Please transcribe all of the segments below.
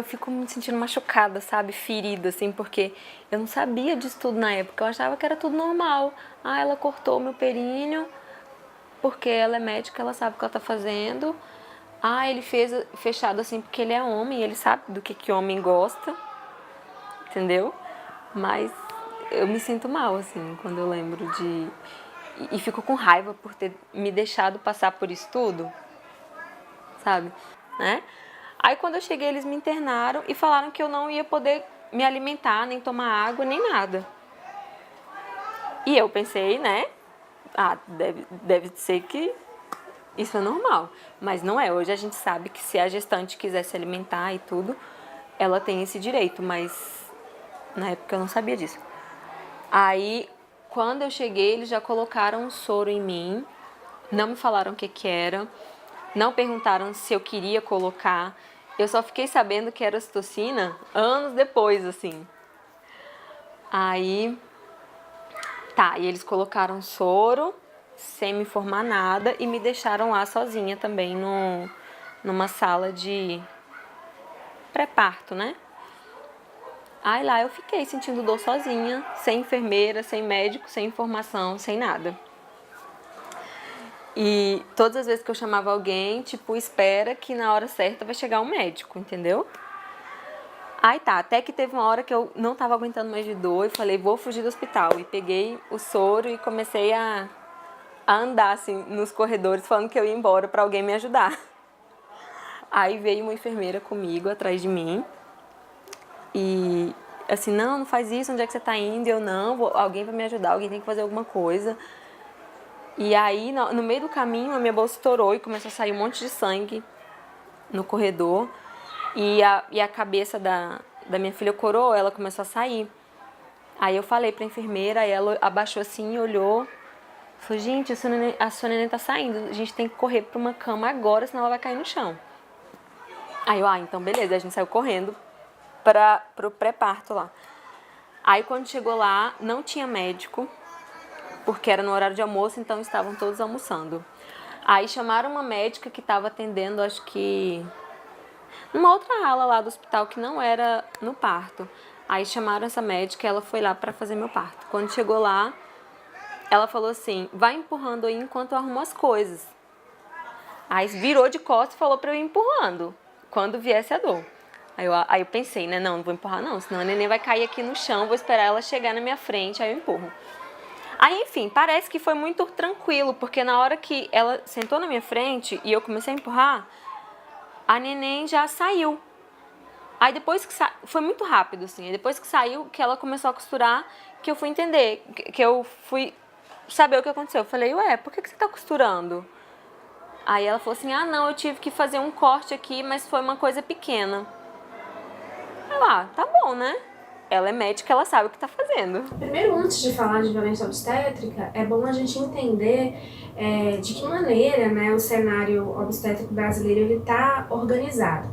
fico me sentindo machucada, sabe? Ferida, assim, porque eu não sabia disso tudo na época. Eu achava que era tudo normal. Ah, ela cortou meu períneo porque ela é médica, ela sabe o que ela tá fazendo. Ah, ele fez fechado assim porque ele é homem, ele sabe do que homem gosta, entendeu? Mas eu me sinto mal, assim, quando eu lembro de... E fico com raiva por ter me deixado passar por isso tudo, sabe? Né? Aí quando eu cheguei, eles me internaram e falaram que eu não ia poder me alimentar, nem tomar água, nem nada. E eu pensei, né? Ah, deve ser que isso é normal. Mas não é. Hoje a gente sabe que se a gestante quiser se alimentar e tudo, ela tem esse direito, mas na época eu não sabia disso. Aí, quando eu cheguei, eles já colocaram um soro em mim, não me falaram o que era, não perguntaram se eu queria colocar. Eu só fiquei sabendo que era ocitocina anos depois, assim. Aí, tá, e eles colocaram soro, sem me informar nada, e me deixaram lá sozinha também, numa sala de pré-parto, né? Aí lá eu fiquei sentindo dor sozinha, sem enfermeira, sem médico, sem informação, sem nada. E todas as vezes que eu chamava alguém, tipo, espera que na hora certa vai chegar um médico, entendeu? Aí tá, até que teve uma hora que eu não tava aguentando mais de dor e falei, vou fugir do hospital. E peguei o soro e comecei a andar, assim, nos corredores, falando que eu ia embora pra alguém me ajudar. Aí veio uma enfermeira comigo, atrás de mim. E assim, não faz isso, onde é que você tá indo? E eu, não, alguém vai me ajudar, alguém tem que fazer alguma coisa. E aí, no meio do caminho, a minha bolsa estourou e começou a sair um monte de sangue no corredor. E a cabeça da minha filha coroa, ela começou a sair. Aí eu falei pra enfermeira, aí ela abaixou assim e olhou. Falou, gente, a sua neném tá saindo, a gente tem que correr pra uma cama agora, senão ela vai cair no chão. Aí eu, então beleza, a gente saiu correndo pro pré-parto lá. Aí quando chegou lá, não tinha médico, porque era no horário de almoço, então estavam todos almoçando. Aí chamaram uma médica que estava atendendo, acho que numa outra ala lá do hospital que não era no parto. Aí chamaram essa médica e ela foi lá para fazer meu parto. Quando chegou lá, ela falou assim, vai empurrando aí enquanto eu arrumo as coisas. Aí virou de costas e falou para eu ir empurrando, quando viesse a dor. Aí eu pensei, né, não vou empurrar não, senão a neném vai cair aqui no chão, vou esperar ela chegar na minha frente, aí eu empurro. Aí, enfim, parece que foi muito tranquilo, porque na hora que ela sentou na minha frente e eu comecei a empurrar, a neném já saiu. Aí depois que foi muito rápido, assim, depois que saiu, que ela começou a costurar, que eu fui entender, que eu fui saber o que aconteceu. Eu falei, ué, por que você tá costurando? Aí ela falou assim, não, eu tive que fazer um corte aqui, mas foi uma coisa pequena. Tá bom, né? Ela é médica, ela sabe o que tá fazendo. Primeiro, antes de falar de violência obstétrica, é bom a gente entender de que maneira, né, o cenário obstétrico brasileiro ele tá organizado.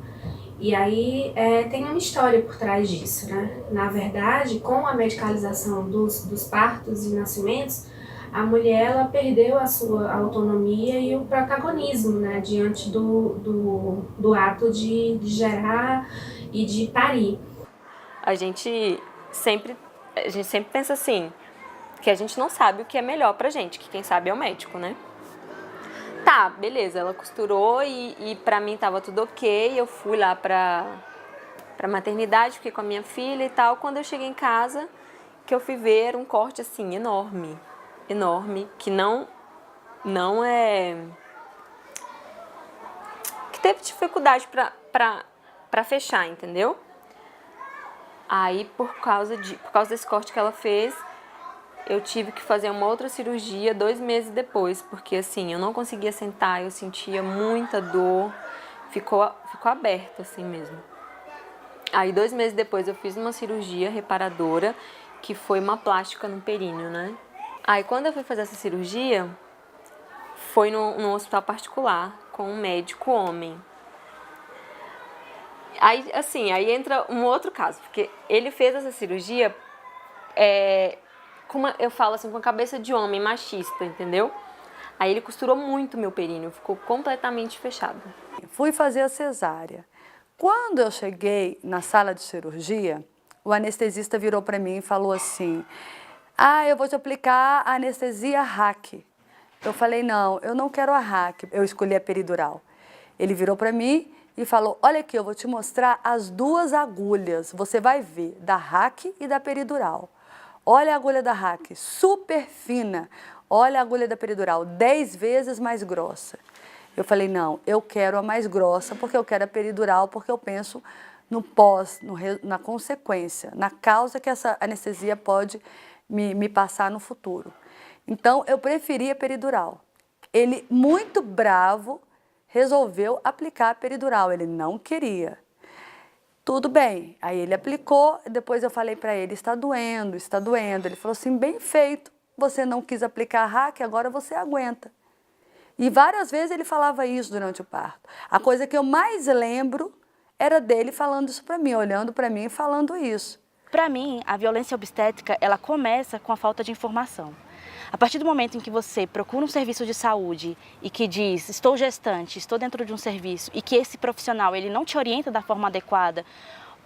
E aí tem uma história por trás disso, né? Na verdade, com a medicalização dos partos e nascimentos, a mulher ela perdeu a sua autonomia e o protagonismo, né, diante do ato de gerar e de parir. A gente sempre pensa assim, que a gente não sabe o que é melhor pra gente, que quem sabe é o médico, né? Tá, beleza, ela costurou e pra mim tava tudo ok, eu fui lá pra maternidade, fiquei com a minha filha e tal. Quando eu cheguei em casa, que eu fui ver um corte assim, enorme, que não é... que teve dificuldade pra fechar, entendeu? Aí, por causa desse corte que ela fez, eu tive que fazer uma outra cirurgia 2 meses depois, porque assim, eu não conseguia sentar, eu sentia muita dor, ficou aberto assim mesmo. Aí 2 meses depois eu fiz uma cirurgia reparadora, que foi uma plástica no períneo, né? Aí quando eu fui fazer essa cirurgia, foi num hospital particular, com um médico homem. Aí, assim, aí entra um outro caso, porque ele fez essa cirurgia, eu falo assim, com a cabeça de homem machista, entendeu? Aí ele costurou muito meu períneo, ficou completamente fechado. Fui fazer a cesárea. Quando eu cheguei na sala de cirurgia, o anestesista virou para mim e falou assim, eu vou te aplicar a anestesia RAC. Eu falei, não, eu não quero a RAC, eu escolhi a peridural. Ele virou para mim e falou, olha aqui, eu vou te mostrar as 2 agulhas, você vai ver, da RAC e da peridural. Olha a agulha da RAC, super fina, olha a agulha da peridural, 10 vezes mais grossa. Eu falei, não, eu quero a mais grossa, porque eu quero a peridural, porque eu penso no pós, na consequência, na causa que essa anestesia pode me passar no futuro. Então, eu preferi a peridural. Ele, muito bravo, resolveu aplicar a peridural, ele não queria. Tudo bem, aí ele aplicou, depois eu falei para ele, está doendo, está doendo. Ele falou assim, bem feito, você não quis aplicar a RAC, agora você aguenta. E várias vezes ele falava isso durante o parto. A coisa que eu mais lembro era dele falando isso para mim, olhando para mim e falando isso. Para mim, a violência obstétrica, ela começa com a falta de informação. A partir do momento em que você procura um serviço de saúde e que diz, estou gestante, estou dentro de um serviço, e que esse profissional ele não te orienta da forma adequada,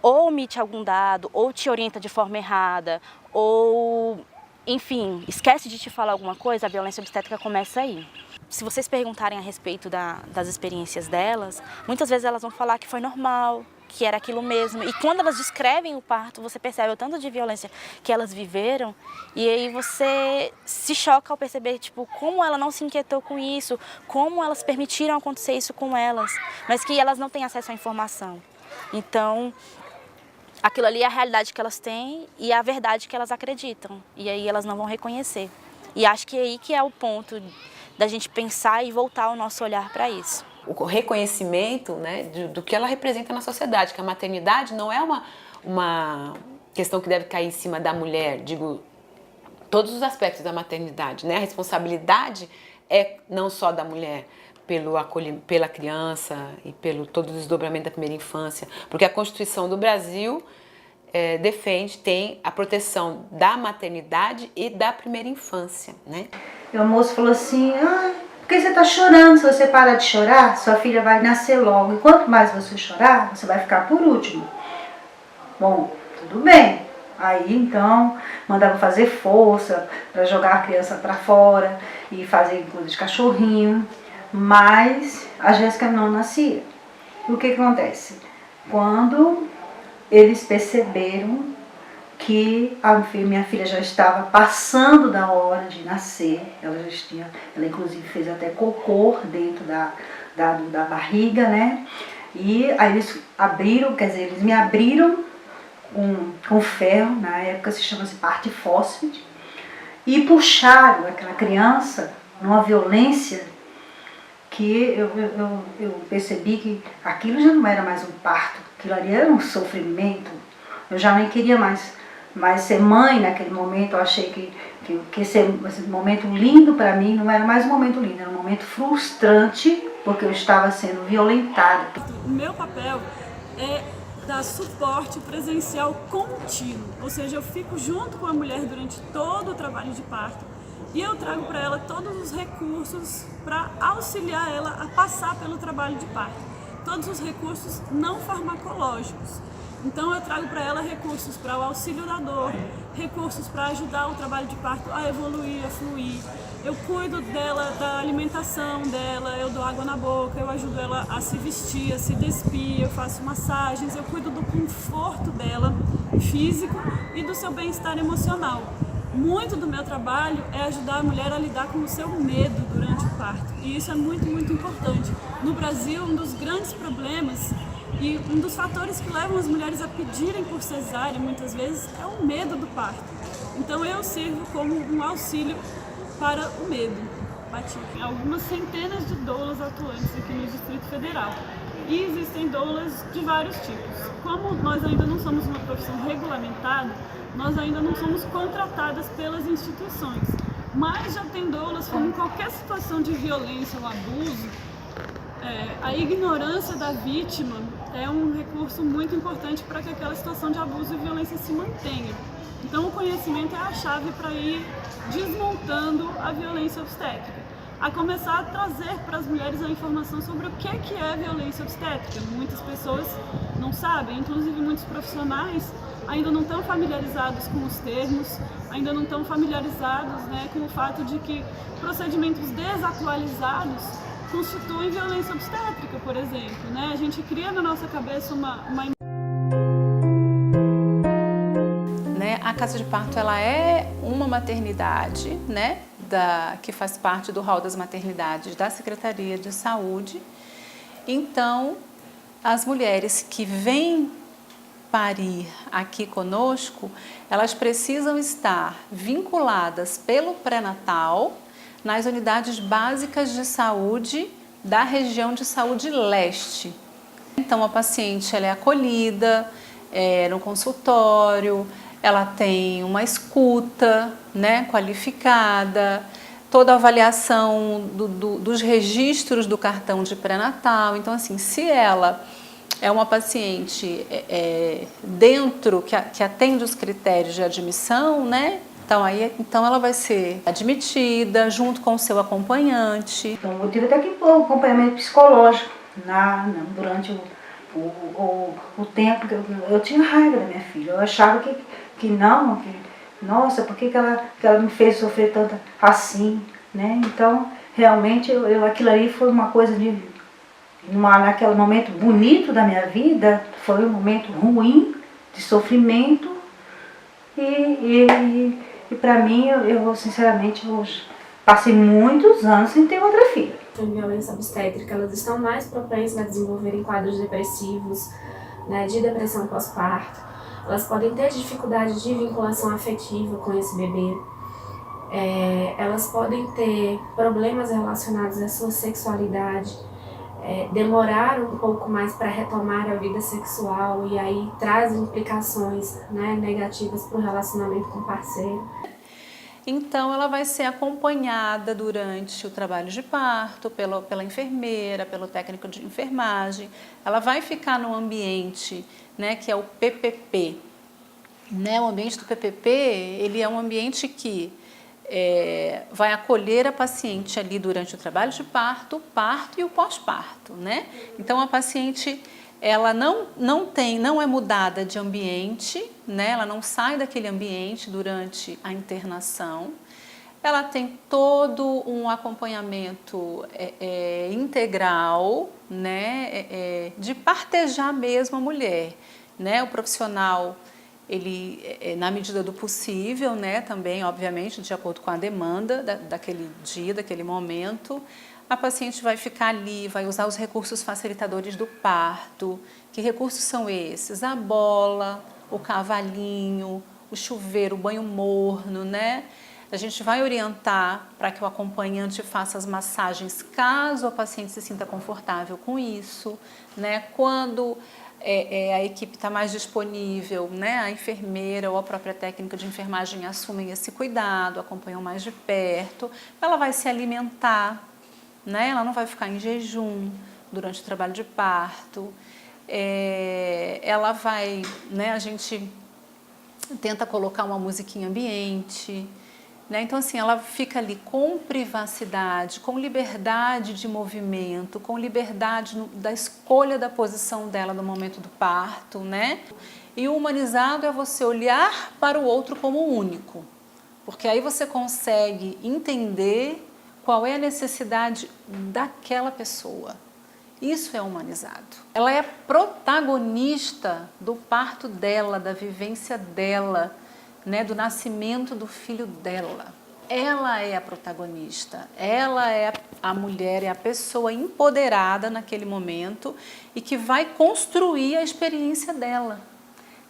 ou omite algum dado, ou te orienta de forma errada, ou, enfim, esquece de te falar alguma coisa, a violência obstétrica começa aí. Se vocês perguntarem a respeito das experiências delas, muitas vezes elas vão falar que foi normal, que era aquilo mesmo. E quando elas descrevem o parto, você percebe o tanto de violência que elas viveram, e aí você se choca ao perceber, tipo, como ela não se inquietou com isso, como elas permitiram acontecer isso com elas, mas que elas não têm acesso à informação. Então, aquilo ali é a realidade que elas têm e a verdade que elas acreditam, e aí elas não vão reconhecer. E acho que é aí que é o ponto da gente pensar e voltar o nosso olhar para isso. O reconhecimento, né, do que ela representa na sociedade, que a maternidade não é uma questão que deve cair em cima da mulher, digo, todos os aspectos da maternidade, né? A responsabilidade é não só da mulher pela criança e pelo todo o desdobramento da primeira infância, porque a Constituição do Brasil tem a proteção da maternidade e da primeira infância, né? E o moço falou assim, por que você está chorando? Se você parar de chorar, sua filha vai nascer logo. E quanto mais você chorar, você vai ficar por último. Bom, tudo bem. Aí, então, mandava fazer força para jogar a criança para fora e fazer coisa de cachorrinho. Mas a Jéssica não nascia. O que acontece? Quando eles perceberam que minha filha já estava passando da hora de nascer, ela inclusive fez até cocô dentro da barriga, né? E aí eles me abriram com ferro, na época se chama-se parte fósfide, e puxaram aquela criança numa violência que eu percebi que aquilo já não era mais um parto, aquilo ali era um sofrimento. Eu já nem queria mais ser mãe naquele momento. Eu achei que esse momento lindo para mim não era mais um momento lindo, era um momento frustrante, porque eu estava sendo violentada. O meu papel é dar suporte presencial contínuo, ou seja, eu fico junto com a mulher durante todo o trabalho de parto e eu trago para ela todos os recursos para auxiliar ela a passar pelo trabalho de parto, todos os recursos não farmacológicos. Então eu trago para ela recursos para o auxílio da dor, recursos para ajudar o trabalho de parto a evoluir, a fluir. Eu cuido dela, da alimentação dela, eu dou água na boca, eu ajudo ela a se vestir, a se despir, eu faço massagens, eu cuido do conforto dela físico e do seu bem-estar emocional. Muito do meu trabalho é ajudar a mulher a lidar com o seu medo durante o parto. E isso é muito, muito importante. No Brasil, um dos grandes problemas e um dos fatores que levam as mulheres a pedirem por cesárea, muitas vezes, é o medo do parto. Então eu sirvo como um auxílio para o medo. Tem algumas centenas de doulas atuantes aqui no Distrito Federal. E existem doulas de vários tipos. Como nós ainda não somos uma profissão regulamentada, nós ainda não somos contratadas pelas instituições. Mas já tem doulas como em qualquer situação de violência ou abuso, a ignorância da vítima é um recurso muito importante para que aquela situação de abuso e violência se mantenha. Então o conhecimento é a chave para ir desmontando a violência obstétrica. a começar a trazer para as mulheres a informação sobre o que é violência obstétrica. Muitas pessoas não sabem, inclusive muitos profissionais ainda não estão familiarizados com os termos, ainda não estão familiarizados, né, com o fato de que procedimentos desatualizados constituem violência obstétrica, por exemplo, né? A gente cria na nossa cabeça uma A casa de parto, ela é uma maternidade, né, que faz parte do rol das maternidades da Secretaria de Saúde. Então, as mulheres que vêm parir aqui conosco, elas precisam estar vinculadas pelo pré-natal nas unidades básicas de saúde da região de saúde leste. Então, a paciente ela é acolhida no consultório, ela tem uma escuta, né, qualificada, toda a avaliação dos registros do cartão de pré-natal. Então, assim, se ela é uma paciente dentro, que atende os critérios de admissão, né, então ela vai ser admitida junto com o seu acompanhante. Então, eu tive até que pôr o acompanhamento psicológico durante o tempo que eu tinha raiva da minha filha. Eu achava nossa, por que ela me fez sofrer tanto assim, né? Então, realmente, aquilo ali foi uma coisa naquele momento bonito da minha vida, foi um momento ruim, de sofrimento, e para mim, eu sinceramente, passei muitos anos sem ter outra filha. Em violência obstétrica, elas estão mais propensas a desenvolverem quadros depressivos, né, de depressão pós-parto. Elas podem ter dificuldade de vinculação afetiva com esse bebê. Elas podem ter problemas relacionados à sua sexualidade, demorar um pouco mais para retomar a vida sexual e aí traz implicações, né, negativas para o relacionamento com o parceiro. Então, ela vai ser acompanhada durante o trabalho de parto pela enfermeira, pelo técnico de enfermagem. Ela vai ficar no ambiente, né, que é o PPP. Né? O ambiente do PPP, ele é um ambiente que vai acolher a paciente ali durante o trabalho de parto, o parto e o pós-parto, né? Então, a paciente ela não é mudada de ambiente, né? Ela não sai daquele ambiente durante a internação. Ela tem todo um acompanhamento integral, né? De partejar mesmo a mulher, né? O profissional, ele, na medida do possível, né? Também, obviamente, de acordo com a demanda daquele dia, daquele momento, a paciente vai ficar ali, vai usar os recursos facilitadores do parto. Que recursos são esses? A bola, o cavalinho, o chuveiro, o banho morno, né? A gente vai orientar para que o acompanhante faça as massagens, caso a paciente se sinta confortável com isso, né? Quando a equipe está mais disponível, né? A enfermeira ou a própria técnica de enfermagem assumem esse cuidado, acompanham mais de perto. Ela vai se alimentar, né? Ela não vai ficar em jejum durante o trabalho de parto. Ela vai, né? A gente tenta colocar uma musiquinha ambiente, né? Então, assim, ela fica ali com privacidade, com liberdade de movimento, com liberdade da escolha da posição dela no momento do parto, né? E o humanizado é você olhar para o outro como único, porque aí você consegue entender qual é a necessidade daquela pessoa. Isso é humanizado. Ela é protagonista do parto dela, da vivência dela, né, do nascimento do filho dela. Ela é a protagonista, ela é a mulher, é a pessoa empoderada naquele momento e que vai construir a experiência dela,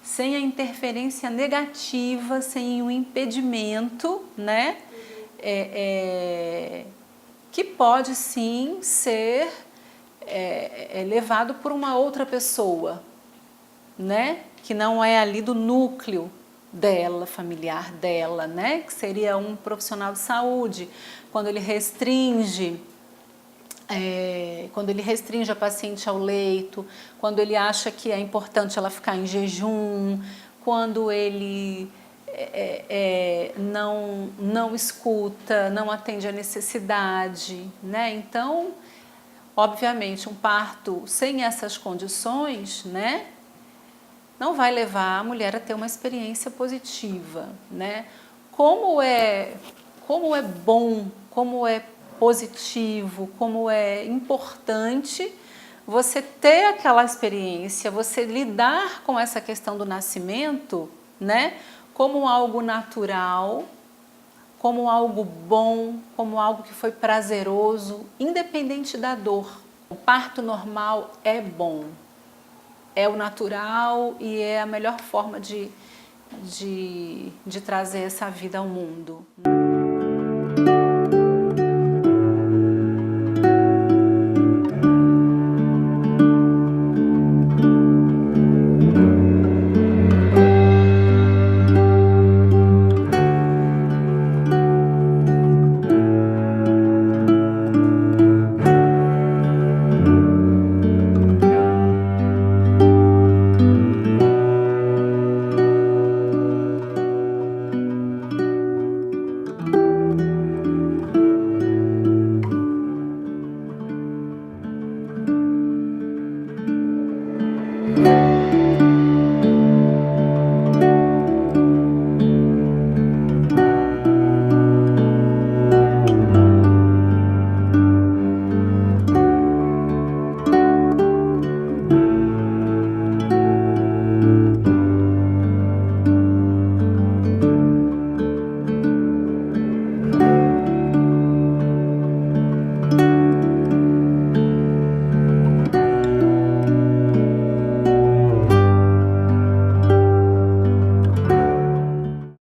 sem a interferência negativa, sem o impedimento, né, que pode sim ser levado por uma outra pessoa, né, que não é ali do núcleo dela, familiar dela, né? Que seria um profissional de saúde, quando ele restringe a paciente ao leito, quando ele acha que é importante ela ficar em jejum, quando ele não escuta, não atende à necessidade, né? Então, obviamente, um parto sem essas condições, né, não vai levar a mulher a ter uma experiência positiva, né? Como é bom, como é positivo, como é importante você ter aquela experiência, você lidar com essa questão do nascimento, né, como algo natural, como algo bom, como algo que foi prazeroso, independente da dor. O parto normal é bom, é o natural e é a melhor forma de trazer essa vida ao mundo.